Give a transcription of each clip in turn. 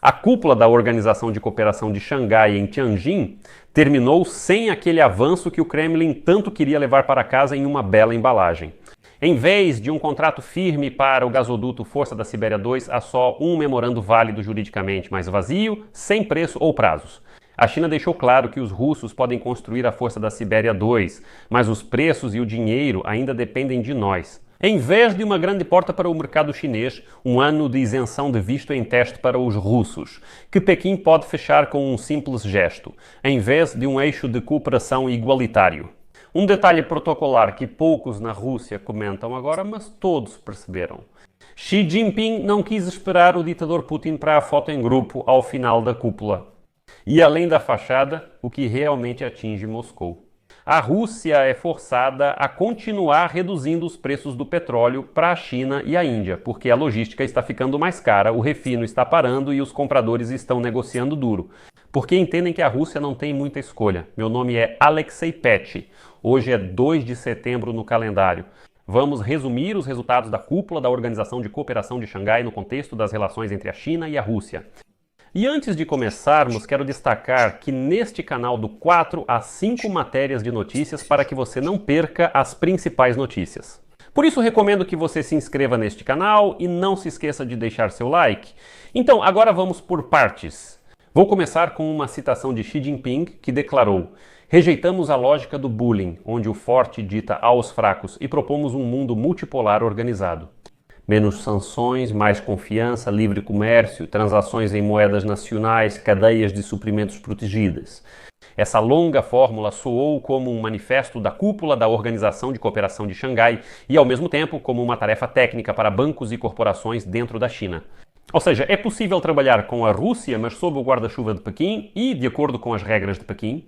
A cúpula da Organização de Cooperação de Xangai em Tianjin terminou sem aquele avanço que o Kremlin tanto queria levar para casa em uma bela embalagem. Em vez de um contrato firme para o gasoduto Força da Sibéria 2, há só um memorando válido juridicamente, mas vazio, sem preço ou prazos. A China deixou claro que os russos podem construir a Força da Sibéria 2, mas os preços e o dinheiro ainda dependem de nós. Em vez de uma grande porta para o mercado chinês, um ano de isenção de visto em teste para os russos, que Pequim pode fechar com um simples gesto, em vez de um eixo de cooperação igualitário. Um detalhe protocolar que poucos na Rússia comentam agora, mas todos perceberam. Xi Jinping não quis esperar o ditador Putin para a foto em grupo ao final da cúpula. E além da fachada, o que realmente atinge Moscou. A Rússia é forçada a continuar reduzindo os preços do petróleo para a China e a Índia, porque a logística está ficando mais cara, o refino está parando e os compradores estão negociando duro. Porque entendem que a Rússia não tem muita escolha. Meu nome é Alexei Pech. Hoje é 2 de setembro no calendário. Vamos resumir os resultados da cúpula da Organização de Cooperação de Xangai no contexto das relações entre a China e a Rússia. E antes de começarmos, quero destacar que neste canal do 4 há 5 matérias de notícias para que você não perca as principais notícias. Por isso recomendo que você se inscreva neste canal e não se esqueça de deixar seu like. Então, agora vamos por partes. Vou começar com uma citação de Xi Jinping, que declarou: "Rejeitamos a lógica do bullying, onde o forte dita aos fracos, e propomos um mundo multipolar organizado. Menos sanções, mais confiança, livre comércio, transações em moedas nacionais, cadeias de suprimentos protegidas." Essa longa fórmula soou como um manifesto da cúpula da Organização de Cooperação de Xangai e, ao mesmo tempo, como uma tarefa técnica para bancos e corporações dentro da China. Ou seja, é possível trabalhar com a Rússia, mas sob o guarda-chuva de Pequim e de acordo com as regras de Pequim.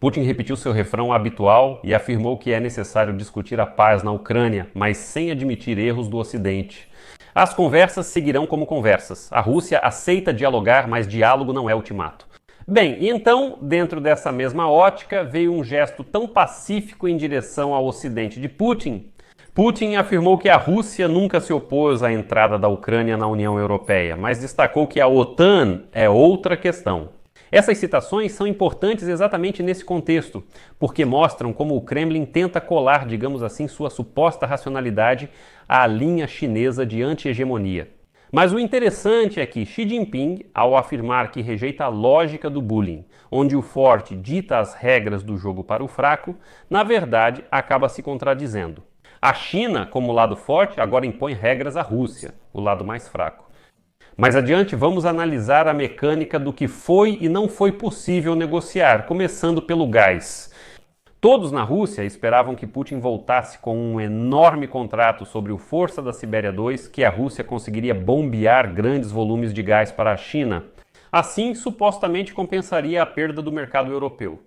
Putin repetiu seu refrão habitual e afirmou que é necessário discutir a paz na Ucrânia, mas sem admitir erros do Ocidente. As conversas seguirão como conversas. A Rússia aceita dialogar, mas diálogo não é ultimato. Bem, e então, dentro dessa mesma ótica, veio um gesto tão pacífico em direção ao Ocidente de Putin. Putin afirmou que a Rússia nunca se opôs à entrada da Ucrânia na União Europeia, mas destacou que a OTAN é outra questão. Essas citações são importantes exatamente nesse contexto, porque mostram como o Kremlin tenta colar, digamos assim, sua suposta racionalidade à linha chinesa de anti-hegemonia. Mas o interessante é que Xi Jinping, ao afirmar que rejeita a lógica do bullying, onde o forte dita as regras do jogo para o fraco, na verdade acaba se contradizendo. A China, como lado forte, agora impõe regras à Rússia, o lado mais fraco. Mais adiante, vamos analisar a mecânica do que foi e não foi possível negociar, começando pelo gás. Todos na Rússia esperavam que Putin voltasse com um enorme contrato sobre o Força da Sibéria 2, que a Rússia conseguiria bombear grandes volumes de gás para a China. Assim, supostamente compensaria a perda do mercado europeu.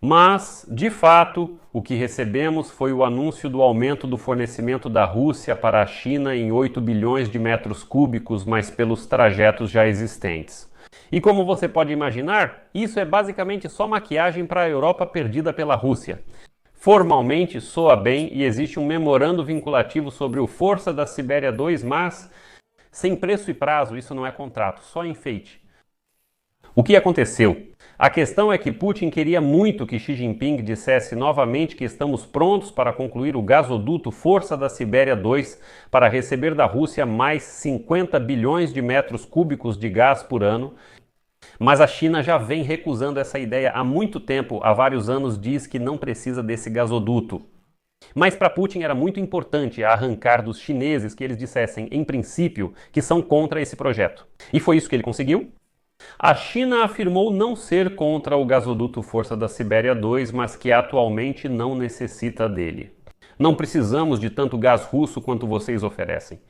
Mas, de fato, o que recebemos foi o anúncio do aumento do fornecimento da Rússia para a China em 8 bilhões de metros cúbicos, mas pelos trajetos já existentes. E como você pode imaginar, isso é basicamente só maquiagem para a Europa perdida pela Rússia. Formalmente soa bem e existe um memorando vinculativo sobre o Força da Sibéria 2, mas sem preço e prazo, isso não é contrato, só enfeite. O que aconteceu? A questão é que Putin queria muito que Xi Jinping dissesse novamente que estamos prontos para concluir o gasoduto Força da Sibéria 2 para receber da Rússia mais 50 bilhões de metros cúbicos de gás por ano. Mas a China já vem recusando essa ideia há muito tempo, há vários anos diz que não precisa desse gasoduto. Mas para Putin era muito importante arrancar dos chineses que eles dissessem, em princípio, que são contra esse projeto. E foi isso que ele conseguiu? A China afirmou não ser contra o gasoduto Força da Sibéria 2, mas que atualmente não necessita dele. Não precisamos de tanto gás russo quanto vocês oferecem.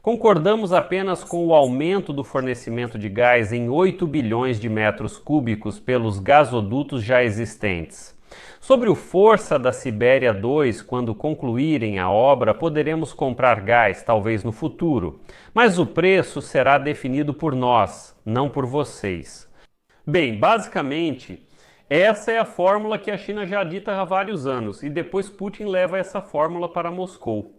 Concordamos apenas com o aumento do fornecimento de gás em 8 bilhões de metros cúbicos pelos gasodutos já existentes. Sobre o Força da Sibéria 2, quando concluírem a obra, poderemos comprar gás, talvez no futuro, mas o preço será definido por nós, não por vocês. Bem, basicamente, essa é a fórmula que a China já dita há vários anos, e depois Putin leva essa fórmula para Moscou.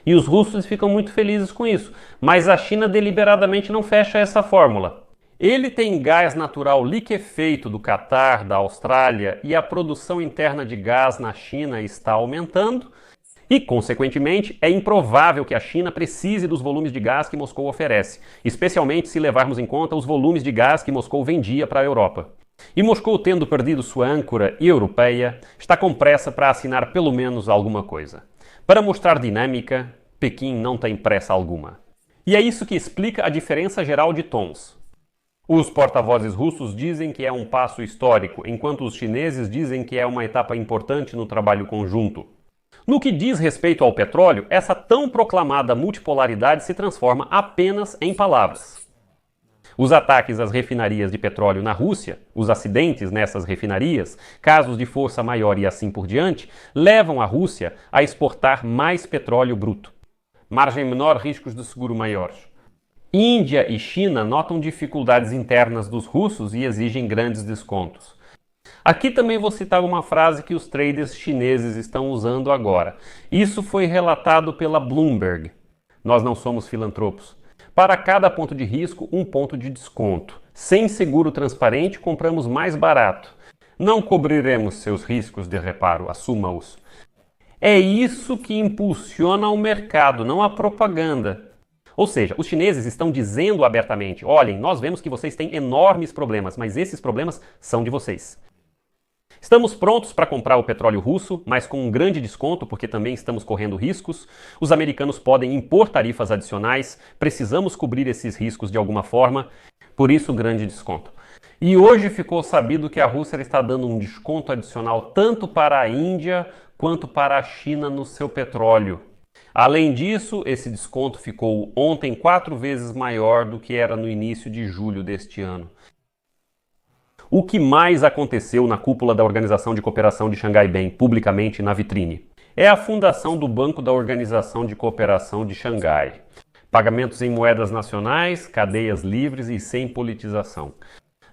E os russos ficam muito felizes com isso, mas a China deliberadamente não fecha essa fórmula. Ele tem gás natural liquefeito do Catar, da Austrália, e a produção interna de gás na China está aumentando, e, consequentemente, é improvável que a China precise dos volumes de gás que Moscou oferece, especialmente se levarmos em conta os volumes de gás que Moscou vendia para a Europa. E Moscou, tendo perdido sua âncora europeia, está com pressa para assinar pelo menos alguma coisa. Para mostrar dinâmica, Pequim não tem pressa alguma. E é isso que explica a diferença geral de tons. Os porta-vozes russos dizem que é um passo histórico, enquanto os chineses dizem que é uma etapa importante no trabalho conjunto. No que diz respeito ao petróleo, essa tão proclamada multipolaridade se transforma apenas em palavras. Os ataques às refinarias de petróleo na Rússia, os acidentes nessas refinarias, casos de força maior e assim por diante, levam a Rússia a exportar mais petróleo bruto. Margem menor, riscos de seguro maiores. Índia e China notam dificuldades internas dos russos e exigem grandes descontos. Aqui também vou citar uma frase que os traders chineses estão usando agora. Isso foi relatado pela Bloomberg. Nós não somos filantropos. Para cada ponto de risco, um ponto de desconto. Sem seguro transparente, compramos mais barato. Não cobriremos seus riscos de reparo, assuma-os. É isso que impulsiona o mercado, não a propaganda. Ou seja, os chineses estão dizendo abertamente: olhem, nós vemos que vocês têm enormes problemas, mas esses problemas são de vocês. Estamos prontos para comprar o petróleo russo, mas com um grande desconto, porque também estamos correndo riscos. Os americanos podem impor tarifas adicionais, precisamos cobrir esses riscos de alguma forma, por isso grande desconto. E hoje ficou sabido que a Rússia está dando um desconto adicional tanto para a Índia quanto para a China no seu petróleo. Além disso, esse desconto ficou ontem 4 vezes maior do que era no início de julho deste ano. O que mais aconteceu na cúpula da Organização de Cooperação de Xangai-Bem, publicamente na vitrine? É a fundação do Banco da Organização de Cooperação de Xangai. Pagamentos em moedas nacionais, cadeias livres e sem politização.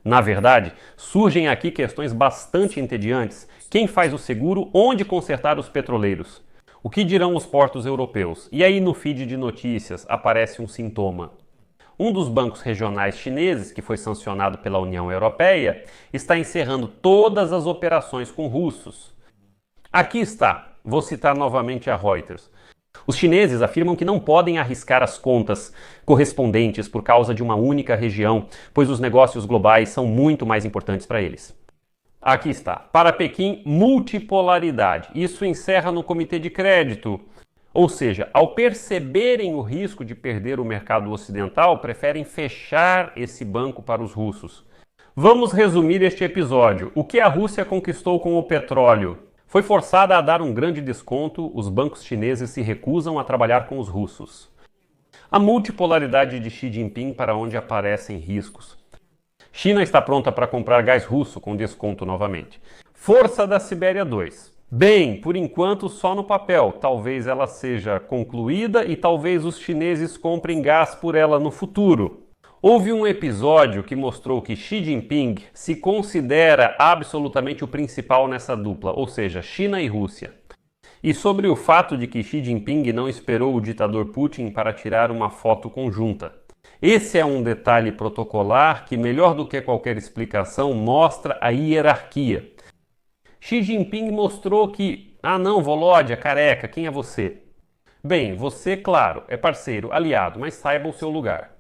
Na verdade, surgem aqui questões bastante entediantes. Quem faz o seguro? Onde consertar os petroleiros? O que dirão os portos europeus? E aí no feed de notícias aparece um sintoma. Um dos bancos regionais chineses, que foi sancionado pela União Europeia, está encerrando todas as operações com russos. Aqui está, vou citar novamente a Reuters. Os chineses afirmam que não podem arriscar as contas correspondentes por causa de uma única região, pois os negócios globais são muito mais importantes para eles. Aqui está. Para Pequim, multipolaridade. Isso encerra no Comitê de Crédito. Ou seja, ao perceberem o risco de perder o mercado ocidental, preferem fechar esse banco para os russos. Vamos resumir este episódio. O que a Rússia conquistou com o petróleo? Foi forçada a dar um grande desconto, os bancos chineses se recusam a trabalhar com os russos. A multipolaridade de Xi Jinping para onde aparecem riscos. China está pronta para comprar gás russo com desconto novamente. Força da Sibéria 2. Bem, por enquanto só no papel. Talvez ela seja concluída e talvez os chineses comprem gás por ela no futuro. Houve um episódio que mostrou que Xi Jinping se considera absolutamente o principal nessa dupla, ou seja, China e Rússia. E sobre o fato de que Xi Jinping não esperou o ditador Putin para tirar uma foto conjunta. Esse é um detalhe protocolar que, melhor do que qualquer explicação, mostra a hierarquia. Xi Jinping mostrou que, não, Volodya, careca, quem é você? Bem, você, claro, é parceiro, aliado, mas saiba o seu lugar.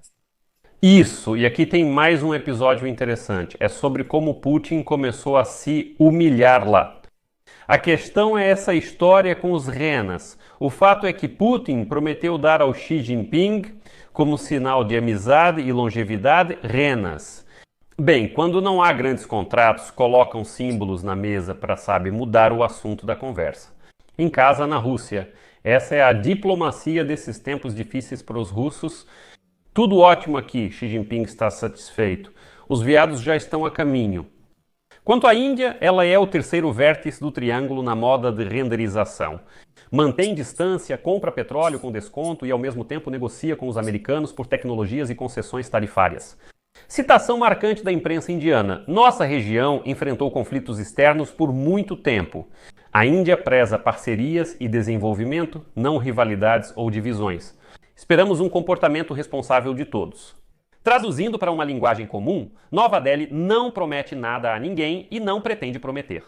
Isso, e aqui tem mais um episódio interessante, é sobre como Putin começou a se humilhar lá. A questão é essa história com os renas. O fato é que Putin prometeu dar ao Xi Jinping, como sinal de amizade e longevidade, renas. Bem, quando não há grandes contratos, colocam símbolos na mesa para, mudar o assunto da conversa. Em casa, na Rússia. Essa é a diplomacia desses tempos difíceis para os russos. Tudo ótimo aqui, Xi Jinping está satisfeito. Os veados já estão a caminho. Quanto à Índia, ela é o terceiro vértice do triângulo na moda de renderização. Mantém distância, compra petróleo com desconto e ao mesmo tempo negocia com os americanos por tecnologias e concessões tarifárias. Citação marcante da imprensa indiana. Nossa região enfrentou conflitos externos por muito tempo. A Índia preza parcerias e desenvolvimento, não rivalidades ou divisões. Esperamos um comportamento responsável de todos. Traduzindo para uma linguagem comum, Nova Delhi não promete nada a ninguém e não pretende prometer.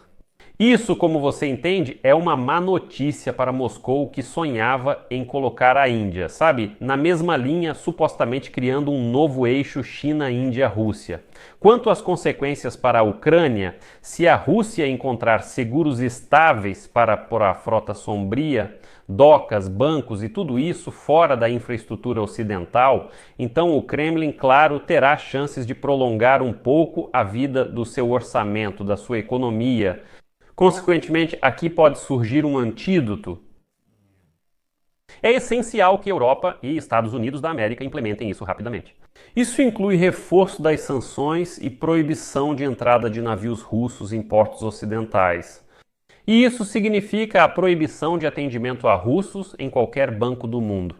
Isso, como você entende, é uma má notícia para Moscou, que sonhava em colocar a Índia, sabe, na mesma linha, supostamente criando um novo eixo China-Índia-Rússia. Quanto às consequências para a Ucrânia, se a Rússia encontrar seguros estáveis para pôr a frota sombria, docas, bancos e tudo isso fora da infraestrutura ocidental, então o Kremlin, claro, terá chances de prolongar um pouco a vida do seu orçamento, da sua economia. Consequentemente, aqui pode surgir um antídoto. É essencial que Europa e Estados Unidos da América implementem isso rapidamente. Isso inclui reforço das sanções e proibição de entrada de navios russos em portos ocidentais. E isso significa a proibição de atendimento a russos em qualquer banco do mundo.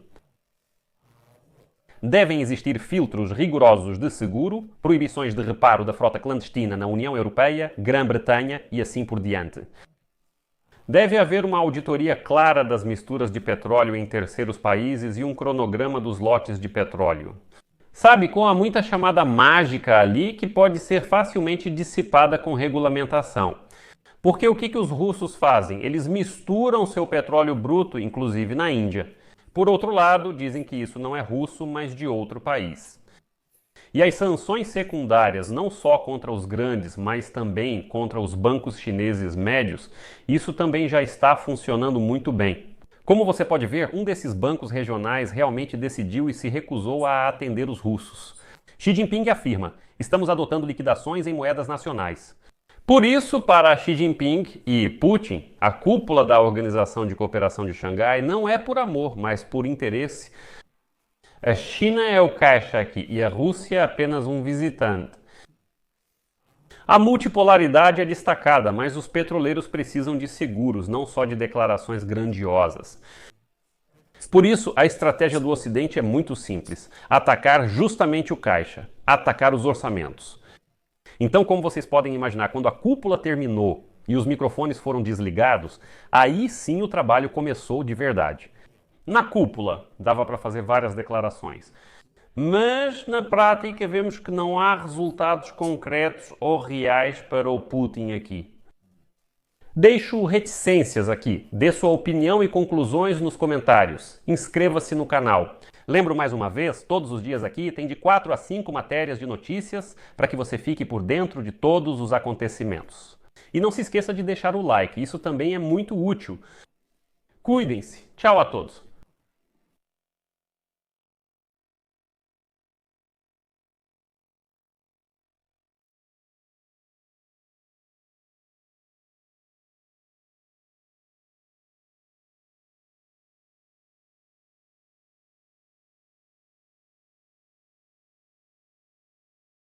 Devem existir filtros rigorosos de seguro, proibições de reparo da frota clandestina na União Europeia, Grã-Bretanha e assim por diante. Deve haver uma auditoria clara das misturas de petróleo em terceiros países e um cronograma dos lotes de petróleo. Sabe, com há muita chamada mágica ali que pode ser facilmente dissipada com regulamentação. Porque o que os russos fazem? Eles misturam seu petróleo bruto, inclusive na Índia. Por outro lado, dizem que isso não é russo, mas de outro país. E as sanções secundárias, não só contra os grandes, mas também contra os bancos chineses médios, isso também já está funcionando muito bem. Como você pode ver, um desses bancos regionais realmente decidiu e se recusou a atender os russos. Xi Jinping afirma: estamos adotando liquidações em moedas nacionais. Por isso, para Xi Jinping e Putin, a cúpula da Organização de Cooperação de Xangai não é por amor, mas por interesse. A China é o caixa aqui e a Rússia é apenas um visitante. A multipolaridade é destacada, mas os petroleiros precisam de seguros, não só de declarações grandiosas. Por isso, a estratégia do Ocidente é muito simples: atacar justamente o caixa, atacar os orçamentos. Então, como vocês podem imaginar, quando a cúpula terminou e os microfones foram desligados, aí sim o trabalho começou de verdade. Na cúpula, dava para fazer várias declarações. Mas, na prática, vemos que não há resultados concretos ou reais para o Putin aqui. Deixo reticências aqui. Dê sua opinião e conclusões nos comentários. Inscreva-se no canal. Lembro mais uma vez, todos os dias aqui tem de 4 a 5 matérias de notícias para que você fique por dentro de todos os acontecimentos. E não se esqueça de deixar o like, isso também é muito útil. Cuidem-se. Tchau a todos.